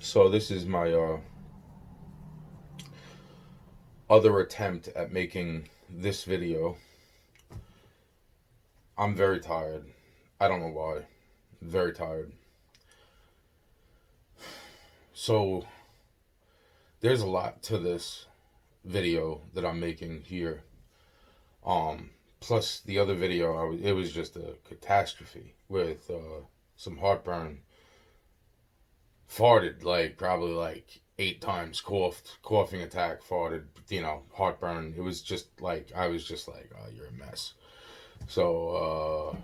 So this is my other attempt at making this video. I'm very tired. I don't know why. Very tired. So there's a lot to this video that I'm making here. Plus the other video, it was just a catastrophe with some heartburn. Farted like probably like 8 times. Coughing attack. Farted. Heartburn. It was just like I was just like, oh, you're a mess. So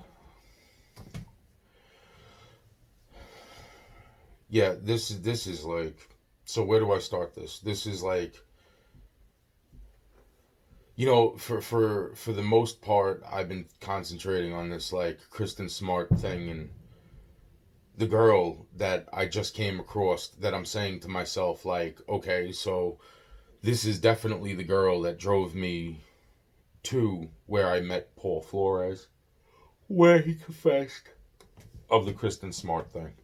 yeah, this is like. So where do I start this? This is like, for the most part, I've been concentrating on this like Kristen Smart thing and the girl that I just came across, that I'm saying to myself like, okay, so this is definitely the girl that drove me to where I met Paul Flores, where he confessed of the Kristen Smart thing.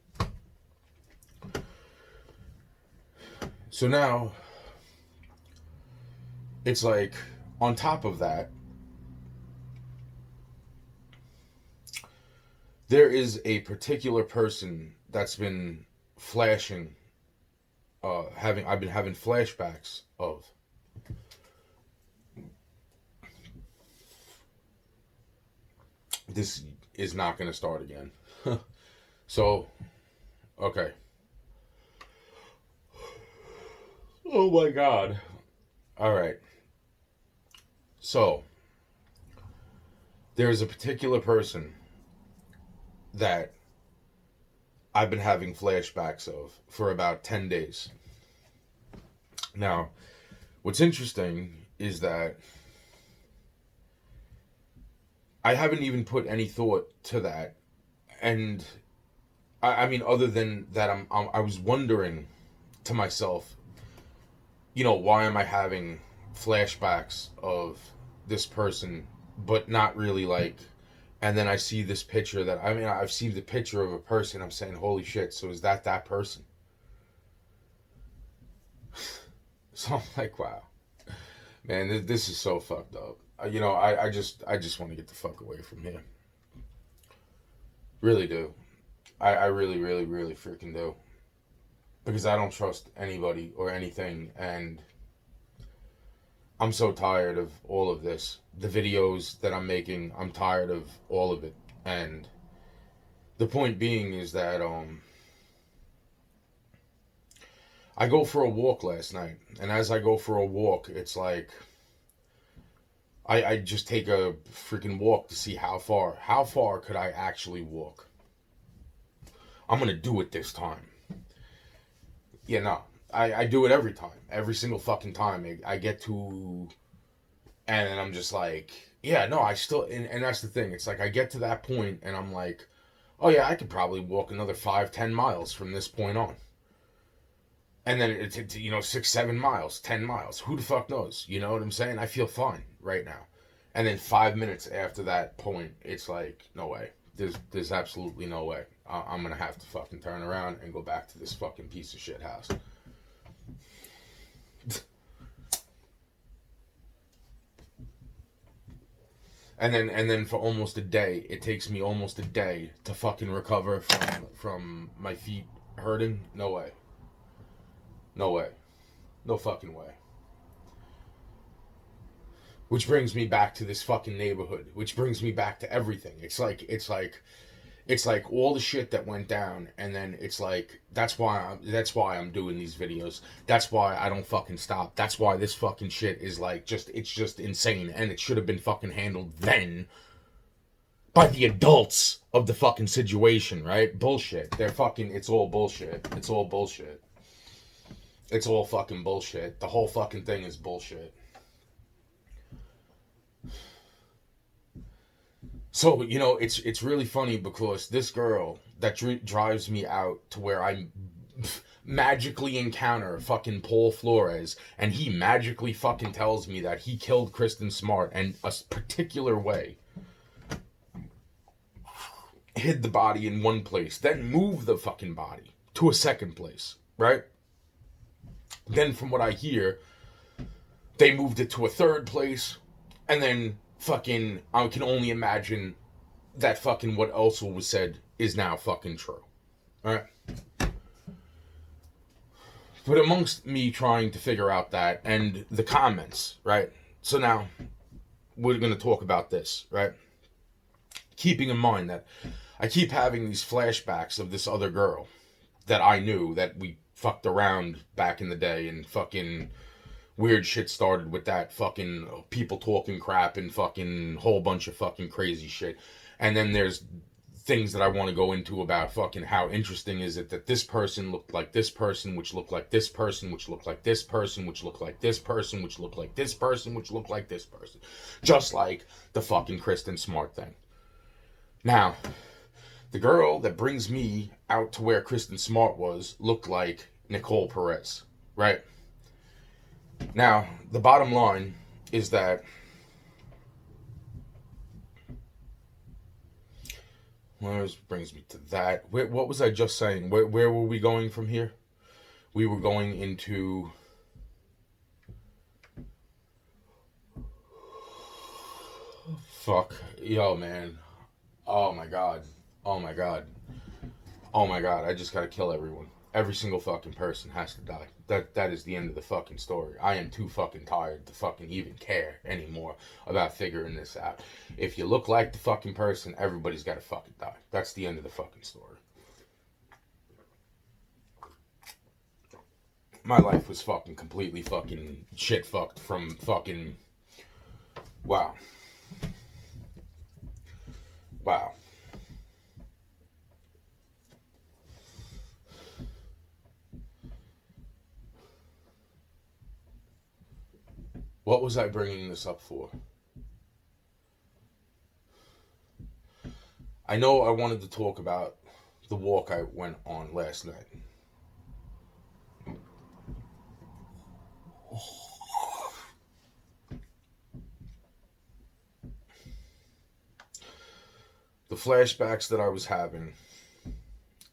So now it's like, on top of that, there is a particular person that's been flashing, I've been having flashbacks of. This is not going to start again. So, okay. Oh my god. All right. So, there is a particular person that I've been having flashbacks of for about 10 days. Now, what's interesting is that I haven't even put any thought to that. And I mean, other than that, I was wondering to myself, why am I having flashbacks of this person, but not really like. And then I see this picture I've seen the picture of a person. I'm saying, holy shit, so is that person? So I'm like, wow, man, this is so fucked up. I just want to get the fuck away from here. Really do. I really, really, really freaking do. Because I don't trust anybody or anything, and I'm so tired of all of this. The videos that I'm making, I'm tired of all of it. And the point being is that I go for a walk last night, and as I go for a walk, it's like I just take a freaking walk to see how far could I actually walk. I'm gonna do it this time. Yeah, no, I do it every time, every single fucking time. I get to, and then I'm just like, yeah, no, I still, and that's the thing. It's like I get to that point, and I'm like, oh yeah, I could probably walk another 5, 10 miles from this point on. And then it's 6, 7 miles, 10 miles. Who the fuck knows? You know what I'm saying? I feel fine right now. And then 5 minutes after that point, it's like, no way. There's absolutely no way. I'm gonna have to fucking turn around and go back to this fucking piece of shit house. And then for almost a day, it takes me almost a day to fucking recover from my feet hurting. No way. No way. No fucking way. Which brings me back to this fucking neighborhood. Which brings me back to everything. It's like all the shit that went down, and then it's like that's why I'm doing these videos. That's why I don't fucking stop. That's why this fucking shit is like it's just insane, and it should have been fucking handled then by the adults of the fucking situation, right? Bullshit. It's all bullshit. It's all bullshit. It's all fucking bullshit. The whole fucking thing is bullshit. So, it's really funny because this girl that drives me out to where I magically encounter fucking Paul Flores, and he magically fucking tells me that he killed Kristen Smart and a particular way. Hid the body in one place, then moved the fucking body to a second place. right? Then from what I hear, they moved it to a third place, and then fucking, I can only imagine that fucking what also was said is now fucking true. Alright? But amongst me trying to figure out that and the comments, right? So now we're going to talk about this, right? Keeping in mind that I keep having these flashbacks of this other girl that I knew that we fucked around back in the day, and fucking weird shit started with that, fucking people talking crap and fucking whole bunch of fucking crazy shit. And then there's things that I want to go into about fucking how interesting is it that this person looked like this person, which looked like this person, which looked like this person, which looked like this person, which looked like this person, which looked like this person. Just like the fucking Kristin Smart thing. Now, the girl that brings me out to where Kristin Smart was looked like Nicole Perez, right? Now, the bottom line is that brings me to that. What was I just saying? Where were we going from here? We were going into... Fuck. Yo, man. Oh, my God. Oh, my God. Oh, my God. I just gotta kill everyone. Every single fucking person has to die. That is the end of the fucking story. I am too fucking tired to fucking even care anymore about figuring this out. If you look like the fucking person, everybody's gotta fucking die. That's the end of the fucking story. My life was fucking completely fucking shit fucked from fucking... Wow. Wow. What was I bringing this up for? I know I wanted to talk about the walk I went on last night. The flashbacks that I was having,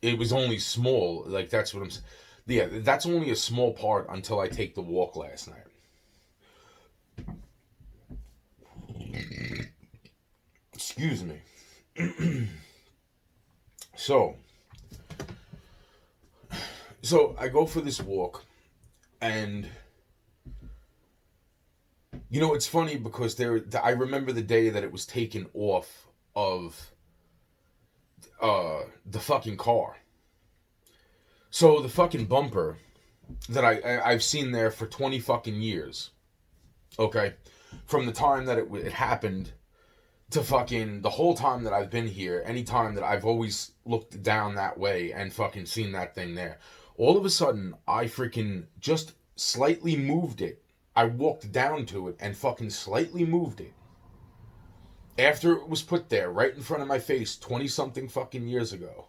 it was only small. Like, that's what I'm saying. Yeah, that's only a small part until I take the walk last night. Excuse me. So I go for this walk, and you know, it's funny because I remember the day that it was taken off of the fucking car. So the fucking bumper that I've seen there for 20 fucking years. Okay, from the time that it happened to fucking the whole time that I've been here, any time that I've always looked down that way and fucking seen that thing there. All of a sudden, I freaking just slightly moved it. I walked down to it and fucking slightly moved it. After it was put there, right in front of my face, 20 something fucking years ago.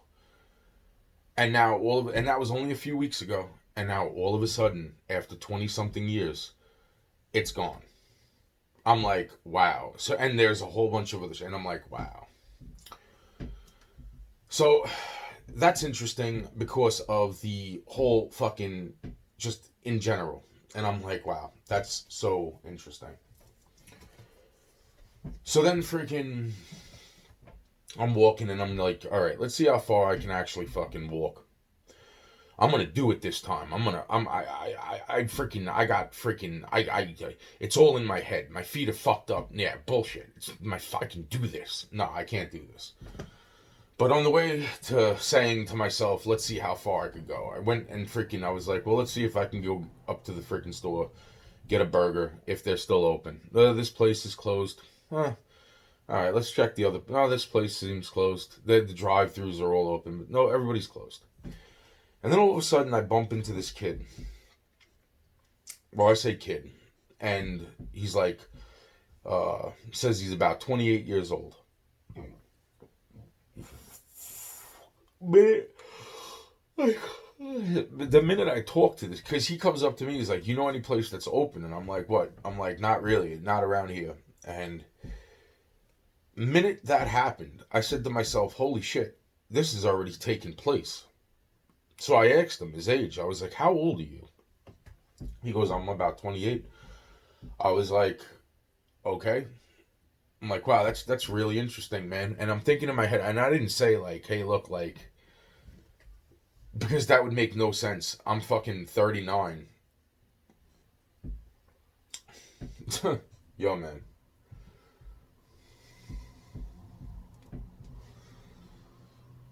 And now and that was only a few weeks ago. And now all of a sudden, after 20 something years, it's gone. I'm like, wow. So, and there's a whole bunch of other shit, and I'm like, wow. So, that's interesting because of the whole fucking, just in general. And I'm like, wow, that's so interesting. So then freaking, I'm walking and I'm like, all right, let's see how far I can actually fucking walk. I'm gonna do it this time. It's all in my head. My feet are fucked up. Yeah, bullshit. I can do this. No, I can't do this. But on the way to saying to myself, let's see how far I could go, I went and I was like, well, let's see if I can go up to the freaking store, get a burger, if they're still open. This place is closed. All right, let's check the other. No, this place seems closed. The drive-thrus are all open, but no, everybody's closed. And then all of a sudden, I bump into this kid. Well, I say kid. And he's like, says he's about 28 years old. But, like, the minute I talk to this, because he comes up to me, he's like, you know any place that's open? And I'm like, what? I'm like, not really, not around here. And the minute that happened, I said to myself, holy shit, this has already taken place. So I asked him his age. I was like, how old are you? He goes, I'm about 28. I was like, okay. I'm like, wow, that's really interesting, man. And I'm thinking in my head, and I didn't say like, hey, look, like, because that would make no sense. I'm fucking 39. Yo, man.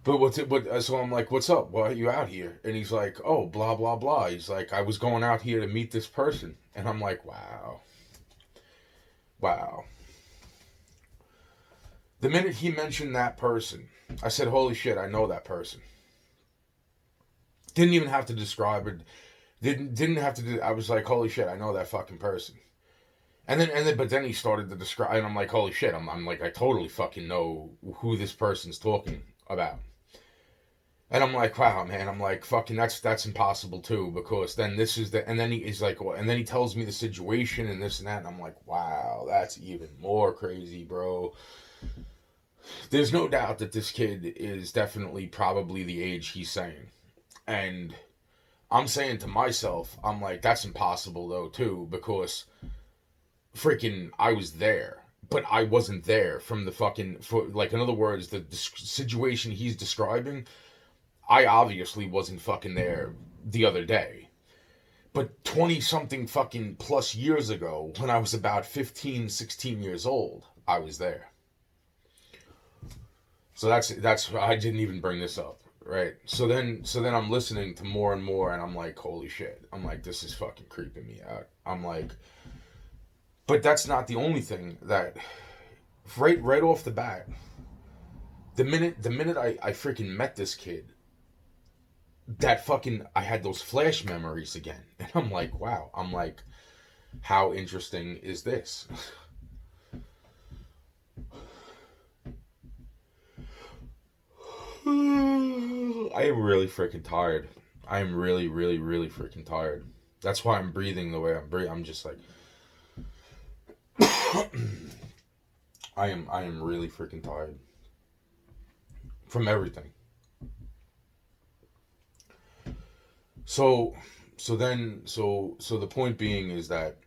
But what's it? But so I'm like, what's up? Why are you out here? And he's like, oh, blah blah blah. He's like, I was going out here to meet this person, and I'm like, wow, wow. The minute he mentioned that person, I said, holy shit, I know that person. Didn't even have to describe it. Didn't have to do. I was like, holy shit, I know that fucking person. But then he started to describe, and I'm like, holy shit, I'm like, I totally fucking know who this person's talking about. And I'm like, wow, man. I'm like, fucking, that's impossible too, because then this is the, and then he's like, well, and then he tells me the situation and this and that, and I'm like, wow, that's even more crazy, bro. There's no doubt that this kid is definitely probably the age he's saying, and I'm saying to myself, I'm like, that's impossible though too, because freaking, I was there. But I wasn't there from the fucking, for, like, in other words, the situation he's describing, I obviously wasn't fucking there the other day. But 20 something fucking plus years ago, when I was about 15, 16 years old, I was there. So that's I didn't even bring this up, right? So then I'm listening to more and more, and I'm like, holy shit. I'm like, this is fucking creeping me out. I'm like, but that's not the only thing that right off the bat, the minute I freaking met this kid, that fucking, I had those flash memories again. And I'm like, wow. I'm like, how interesting is this? I am really freaking tired. I am really, really, really freaking tired. That's why I'm breathing the way I'm breathing. I'm just like, I am really freaking tired from everything. So so the point being is that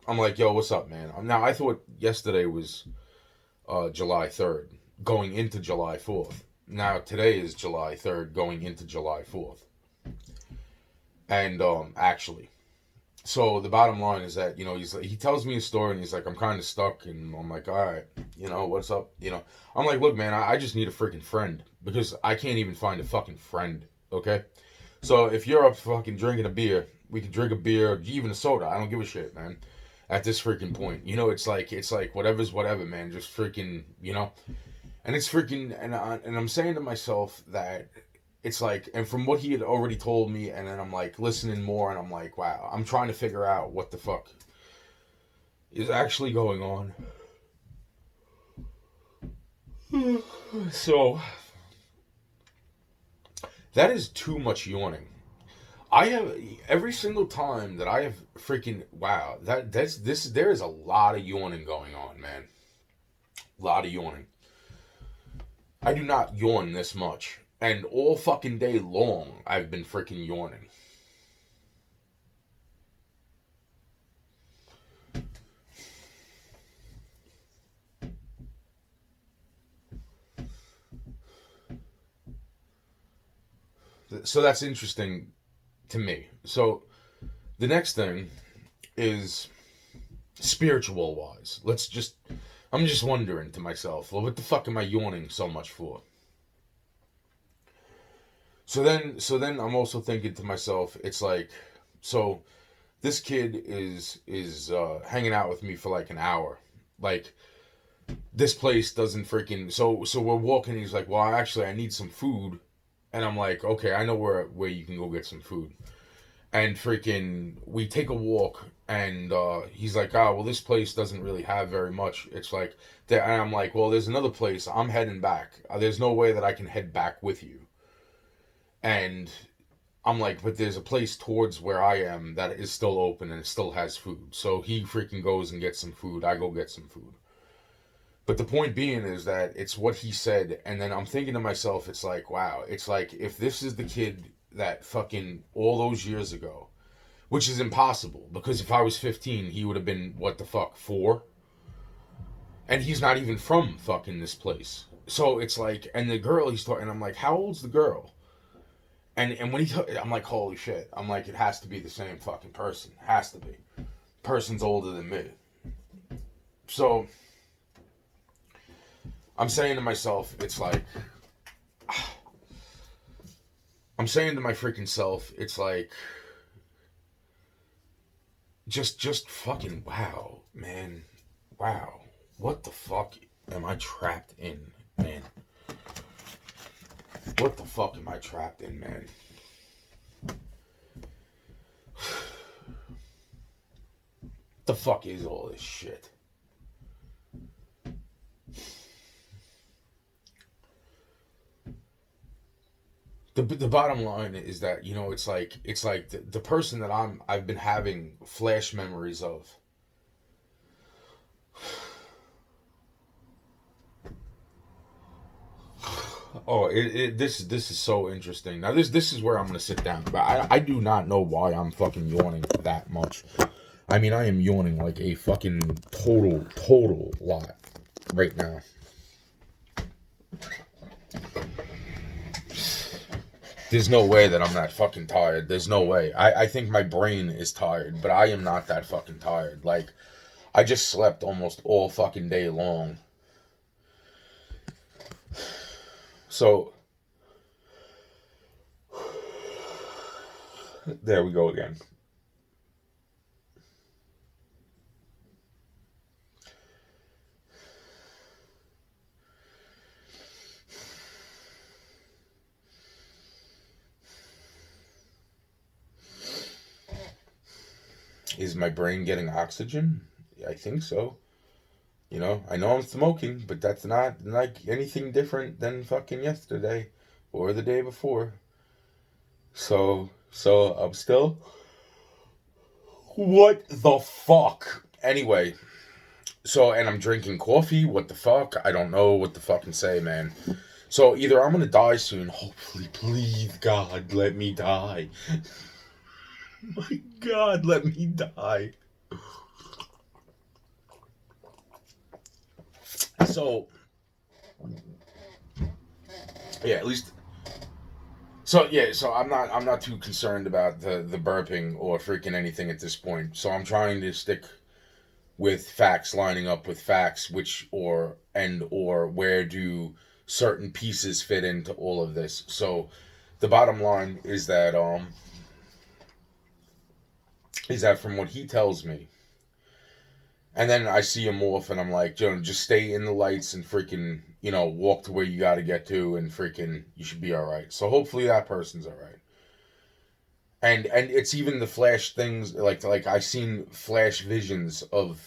I'm like, yo, what's up, man? Now I thought yesterday was July 3rd, going into July 4th. Now today is July 3rd, going into July 4th. And actually, so the bottom line is that, he tells me a story, and he's like, I'm kind of stuck, and I'm like, all right, what's up? I'm like, look, man, I just need a freaking friend, because I can't even find a fucking friend. Okay. So if you're up fucking drinking a beer, we can drink a beer, even a soda. I don't give a shit, man. At this freaking point, it's like whatever's whatever, man. Just freaking, and it's freaking, and I'm saying to myself that it's like, and from what he had already told me, and then I'm like listening more, and I'm like, wow, I'm trying to figure out what the fuck is actually going on. So that is too much yawning. I have, every single time that I have freaking, wow, that's this, there is a lot of yawning going on, man. A lot of yawning. I do not yawn this much, and all fucking day long I've been freaking yawning. So that's interesting to me. So the next thing is spiritual wise. I'm just wondering to myself, well, what the fuck am I yawning so much for? So then I'm also thinking to myself, it's like, so this kid is hanging out with me for like an hour. Like, this place doesn't freaking, so we're walking, he's like, well, actually I need some food. And I'm like, okay, I know where you can go get some food. And freaking, we take a walk, and he's like, oh, well, this place doesn't really have very much. It's like, and I'm like, well, there's another place. I'm heading back. There's no way that I can head back with you. And I'm like, but there's a place towards where I am that is still open and it still has food. So he freaking goes and gets some food. I go get some food. But the point being is that it's what he said, and then I'm thinking to myself, it's like, wow, it's like, if this is the kid that fucking all those years ago, which is impossible because if I was 15, he would have been, what the fuck, 4? And he's not even from fucking this place. So it's like, and the girl he's talking, I'm like, how old's the girl? And when I'm like, holy shit. I'm like, it has to be the same fucking person. Has to be. Person's older than me. So I'm saying to myself, it's like, I'm saying to my freaking self, it's like, just fucking wow, man. Wow. What the fuck am I trapped in, man? What the fuck am I trapped in, man? The fuck is all this shit? The bottom line is that, you know, it's like the person that I've been having flash memories of. Oh, this is so interesting. Now this is where I'm gonna sit down, but I do not know why I'm fucking yawning that much. I mean, I am yawning like a fucking total lot right now. There's no way that I'm that fucking tired. There's no way. I think my brain is tired, but I am not that fucking tired. Like, I just slept almost all fucking day long. So, there we go again. Is my brain getting oxygen? I think so. You know, I know I'm smoking, but that's not like anything different than fucking yesterday or the day before. So I'm still. What the fuck? Anyway, and I'm drinking coffee. What the fuck? I don't know what to fucking say, man. So either I'm gonna die soon. Hopefully, please, God, let me die. My God, let me die. So, yeah, at least. So I'm not too concerned about the burping or freaking anything at this point. So I'm trying to stick with facts lining up with facts, or where do certain pieces fit into all of this. So the bottom line is that from what he tells me, and then I see him off and I'm like, just stay in the lights and freaking, walk to where you got to get to and freaking, you should be all right. So hopefully that person's all right. And it's even the flash things, like I've seen flash visions of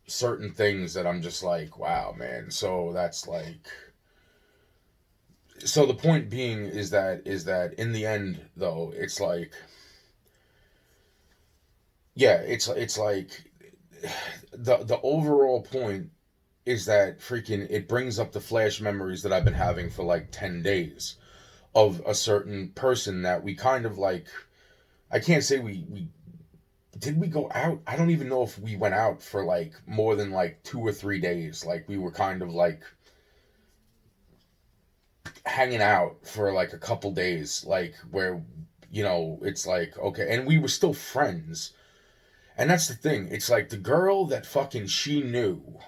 certain things that I'm just like, wow, man. So that's like, so the point being is that in the end though, it's like, yeah, it's like the overall point is that freaking it brings up the flash memories that I've been having for like 10 days of a certain person that we kind of like. I can't say we did we go out? I don't even know if we went out for like more than like 2 or 3 days. Like we were kind of like hanging out for like a couple days, like where it's like, okay, and we were still friends. And that's the thing. It's like the girl that fucking she knew.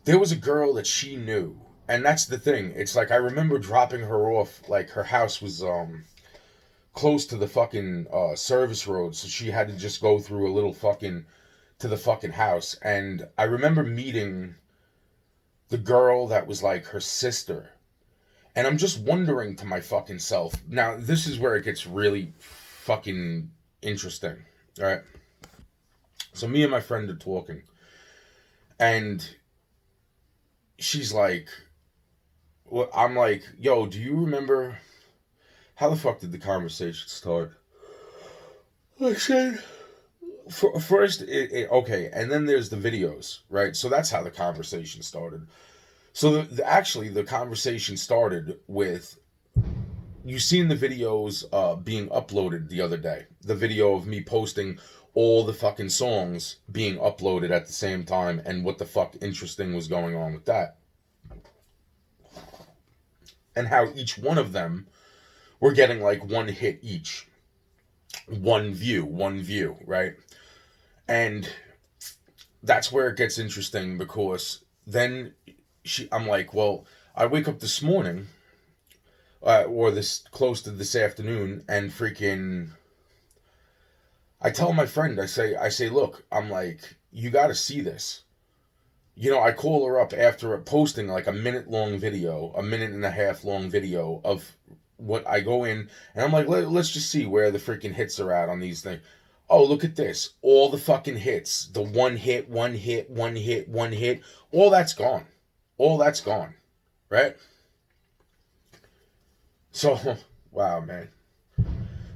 There was a girl that she knew. And that's the thing. It's like I remember dropping her off. Like her house was close to the fucking service road. So she had to just go through a little fucking to the fucking house. And I remember meeting the girl that was like her sister. And I'm just wondering to my fucking self. Now, this is where it gets really fucking interesting. All right. So me and my friend are talking. And she's like, well, I'm like, yo, do you remember how the fuck did the conversation start? I said, first, okay, and then there's the videos, right? So that's how the conversation started. So actually, the conversation started with you seen the videos being uploaded the other day. The video of me posting all the fucking songs being uploaded at the same time, and what the fuck interesting was going on with that. And how each one of them were getting like one hit each. One view, right? And that's where it gets interesting, because then I'm like, well, I wake up this morning, or this close to this afternoon, and freaking, I tell my friend, I say, look, I'm like, you got to see this. You know, I call her up after posting like a minute long video, a minute and a half long video of what I go in, and I'm like, let's just see where the freaking hits are at on these things. Oh, look at this. All the fucking hits. The one hit, all that's gone. All that's gone. Right? So, wow, man.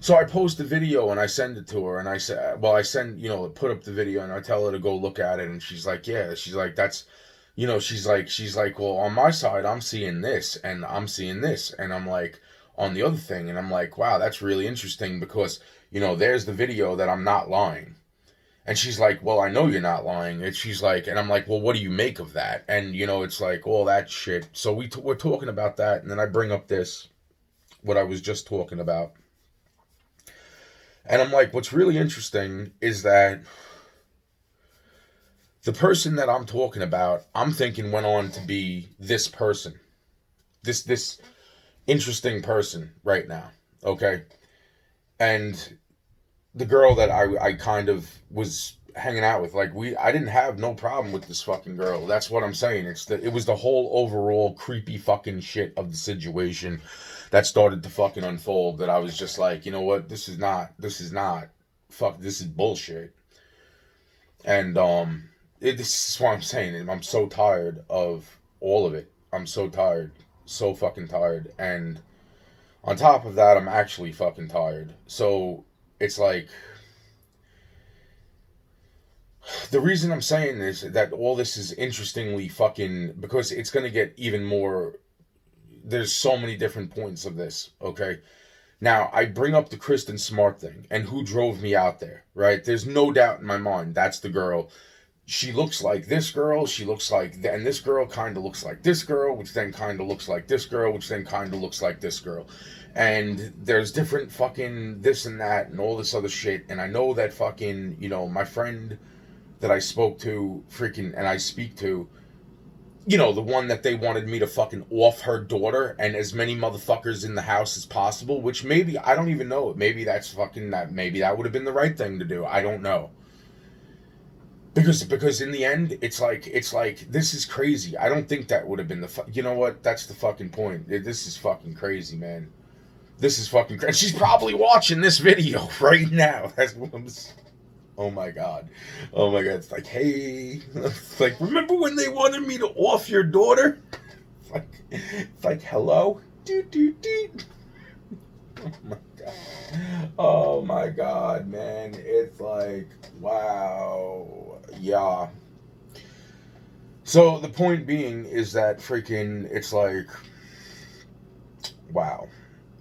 So I post the video and I send it to her, and I say, well, I send, put up the video, and I tell her to go look at it, and she's like, yeah, she's like, that's, she's like, well, on my side, I'm seeing this, and I'm seeing this, and I'm like, on the other thing, and I'm like, wow, that's really interesting, because, there's the video that I'm not lying. And she's like, well, I know you're not lying. And she's like, and I'm like, well, what do you make of that? And, it's like, all that shit. So we're talking about that, and then I bring up this, what I was just talking about. And I'm like, what's really interesting is that the person that I'm talking about, I'm thinking went on to be this person. This interesting person right now, okay? And the girl that I kind of was hanging out with, like, I didn't have no problem with this fucking girl. That's what I'm saying. It was the whole overall creepy fucking shit of the situation that started to fucking unfold, that I was just like, you know what, this is not, fuck, this is bullshit. And, this is what I'm saying. I'm so tired of all of it. I'm so tired. So fucking tired. And on top of that, I'm actually fucking tired. So, it's like, the reason I'm saying this, that all this is interestingly fucking, because it's gonna get even more. There's so many different points of this, okay? Now, I bring up the Kristin Smart thing, and who drove me out there, right? There's no doubt in my mind, that's the girl. She looks like this girl, and this girl kind of looks like this girl, which then kind of looks like this girl, which then kind of looks like this girl. And there's different fucking this and that, and all this other shit, and I know that fucking, my friend that I spoke to, and I speak to, the one that they wanted me to fucking off her daughter and as many motherfuckers in the house as possible, which maybe, I don't even know, maybe that's fucking, maybe that would have been the right thing to do, I don't know. Because in the end, it's like, this is crazy. I don't think that would have been you know what, that's the fucking point. This is fucking crazy, man. This is fucking crazy. She's probably watching this video right now. That's what I'm saying. Oh my god. It's like, hey, it's like, remember when they wanted me to off your daughter? It's like, hello? Oh my god, man. It's like, wow. Yeah. So the point being is that freaking, it's like, wow.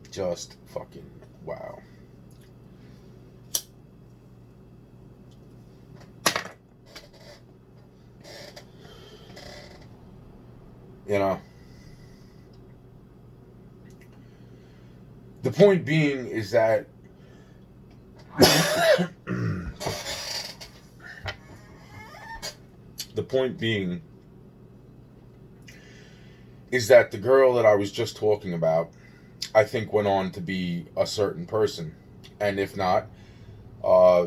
Just fucking wow. The point being is that the girl that I was just talking about, I think, went on to be a certain person. And if not,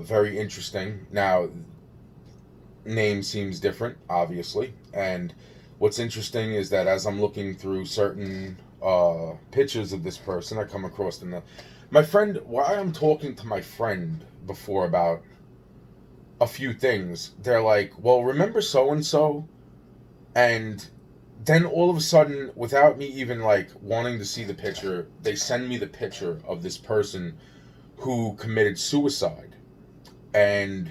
very interesting. Now, name seems different, obviously. And what's interesting is that as I'm looking through certain pictures of this person, I come across them. My friend, while I'm talking to my friend before about a few things, they're like, well, remember so-and-so? And then all of a sudden, without me even like wanting to see the picture, they send me the picture of this person who committed suicide. And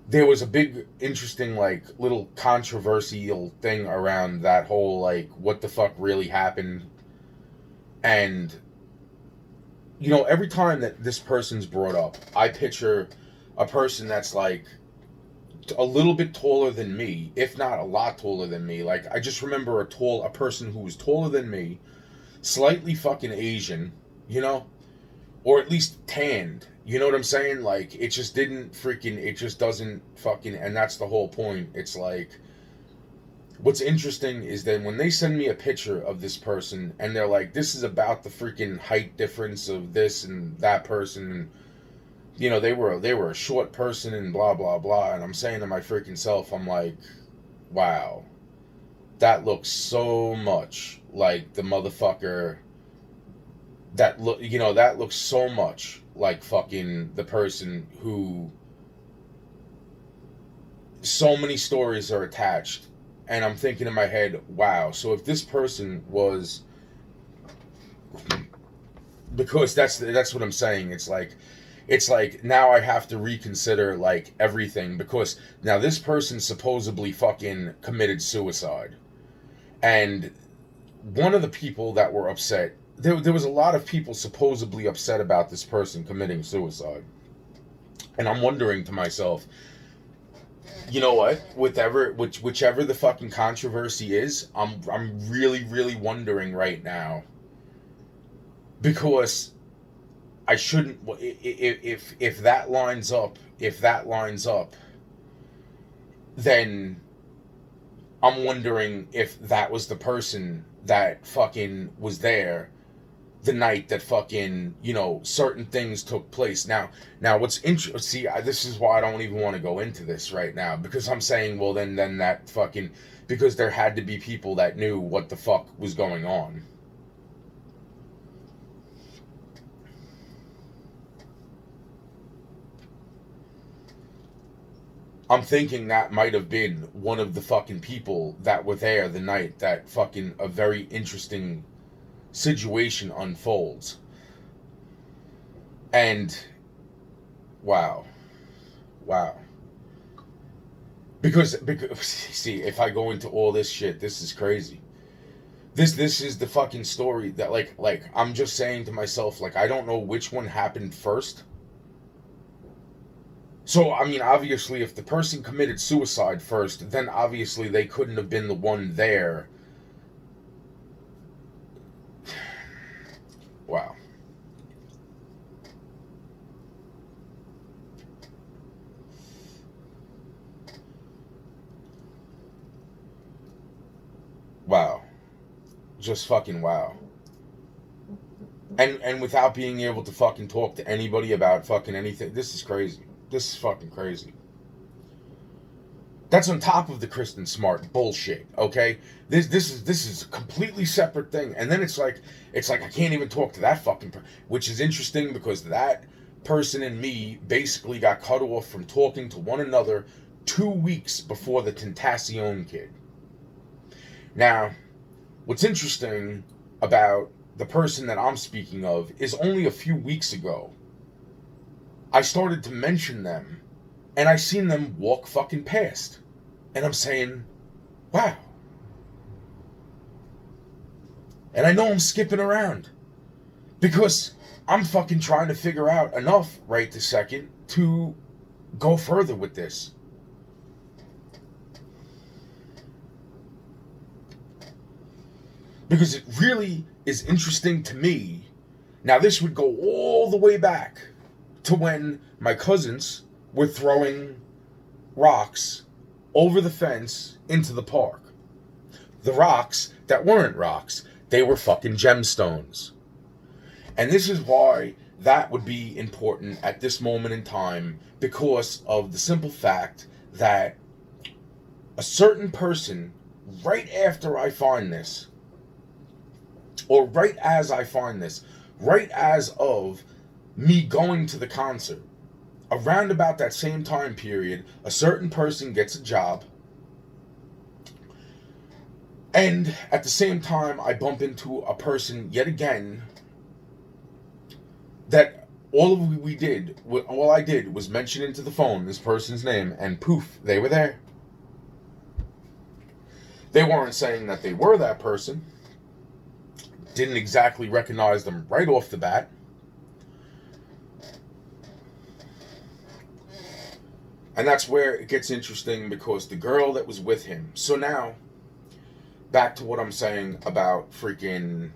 there was a big, interesting, like, little controversial thing around that whole, like, what the fuck really happened. And, you know, every time that this person's brought up, I picture a person that's like a little bit taller than me, if not a lot taller than me. Like, I just remember a person who was taller than me, slightly fucking Asian, you know, or at least tanned. You know what I'm saying? Like, it just doesn't fucking, and that's the whole point. It's like, what's interesting is that when they send me a picture of this person and they're like, this is about the freaking height difference of this and that person, and, you know, they were a short person and blah blah blah, and I'm saying to my freaking self, I'm like, wow, that looks so much like the motherfucker that looks so much like fucking the person who so many stories are attached. And I'm thinking in my head, wow, so if this person was, because that's what I'm saying, it's like now I have to reconsider like everything, because now this person supposedly fucking committed suicide. And one of the people that were upset, there was a lot of people supposedly upset about this person committing suicide. And I'm wondering to myself, you know what? Whichever the fucking controversy is, I'm really, really wondering right now, because I shouldn't, if that lines up, then I'm wondering if that was the person that fucking was there the night that fucking, you know, certain things took place. Now what's interesting, see, this is why I don't even want to go into this right now, because I'm saying, well, then that fucking, because there had to be people that knew what the fuck was going on. I'm thinking that might have been one of the fucking people that were there the night that fucking a very interesting situation unfolds. And wow. Because see, if I go into all this shit, this is crazy. This is the fucking story that like I'm just saying to myself, like, I don't know which one happened first. So, I mean, obviously, if the person committed suicide first, then obviously they couldn't have been the one there. Wow. Wow. Just fucking wow. And without being able to fucking talk to anybody about fucking anything. This is crazy. This is fucking crazy. That's on top of the Kristin Smart bullshit, okay? This is a completely separate thing. And then it's like I can't even talk to that fucking which is interesting, because that person and me basically got cut off from talking to one another 2 weeks before the Tentacion kid. Now, what's interesting about the person that I'm speaking of is only a few weeks ago, I started to mention them, and I seen them walk fucking past. And I'm saying, wow. And I know I'm skipping around, because I'm fucking trying to figure out enough right this second to go further with this. Because it really is interesting to me. Now, this would go all the way back to when my cousins were throwing rocks over the fence into the park. The rocks that weren't rocks, they were fucking gemstones. And this is why that would be important at this moment in time, because of the simple fact that a certain person, right after I find this, or right as I find this, right as of me going to the concert, around about that same time period, a certain person gets a job, and at the same time I bump into a person yet again that all I did was mention into the phone this person's name, and poof, they were there. They weren't saying that they were that person. Didn't exactly recognize them right off the bat. And that's where it gets interesting, because the girl that was with him. So now, back to what I'm saying about freaking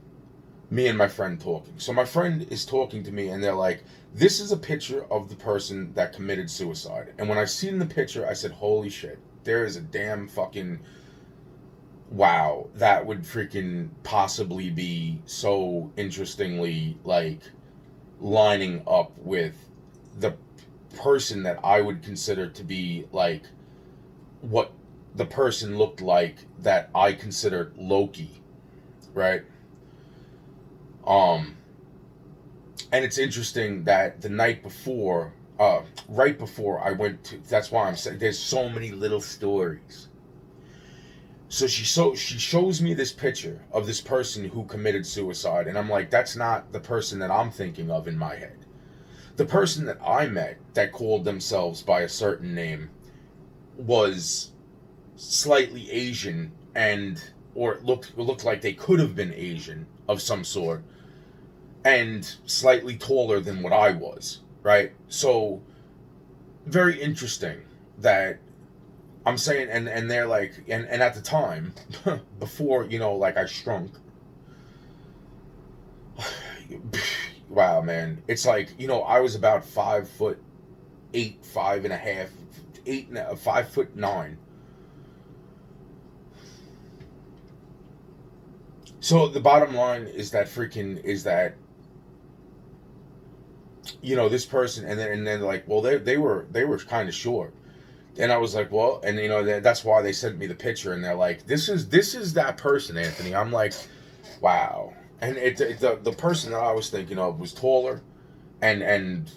me and my friend talking. So my friend is talking to me, and they're like, this is a picture of the person that committed suicide. And when I seen the picture, I said, holy shit, there is a damn fucking, wow, that would freaking possibly be so interestingly, like, lining up with the person that I would consider to be, like, what the person looked like that I considered Loki, right? Um, and it's interesting that the night before, right before I went to, that's why I'm saying there's so many little stories. So she shows me this picture of this person who committed suicide, and I'm like, that's not the person that I'm thinking of in my head. The person that I met that called themselves by a certain name was slightly Asian, and or it looked like they could have been Asian of some sort, and slightly taller than what I was, right? So very interesting that I'm saying, and they're like, and at the time, before, like, I shrunk, wow, man, it's like, I was about 5'8", 5.5, 5'9". So the bottom line is that this person, and then like, well, they were kind of short. And I was like, well, and that's why they sent me the picture, and they're like, this is that person, Anthony. I'm like, wow. And the person that I was thinking of was taller, and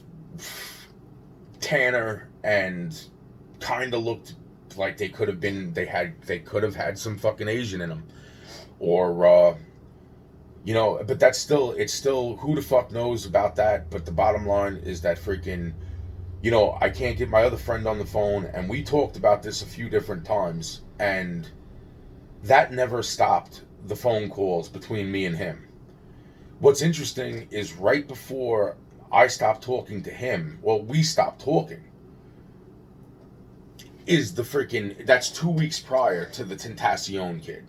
tanner, and kind of looked like they could have had some fucking Asian in them, or but it's still, who the fuck knows about that. But the bottom line is that freaking, I can't get my other friend on the phone, and we talked about this a few different times, and that never stopped the phone calls between me and him. What's interesting is right before I stopped talking to him, well, we stopped talking, is that's 2 weeks prior to the Tentacion kid,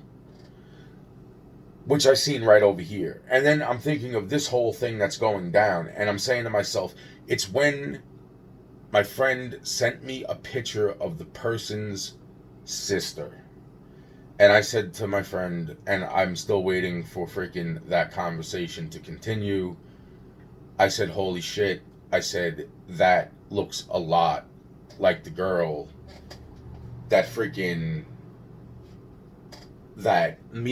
which I seen right over here. And then I'm thinking of this whole thing that's going down, and I'm saying to myself, it's when my friend sent me a picture of the person's sister. And I said to my friend, and I'm still waiting for freaking that conversation to continue, I said, holy shit, I said, that looks a lot like the girl that freaking, that me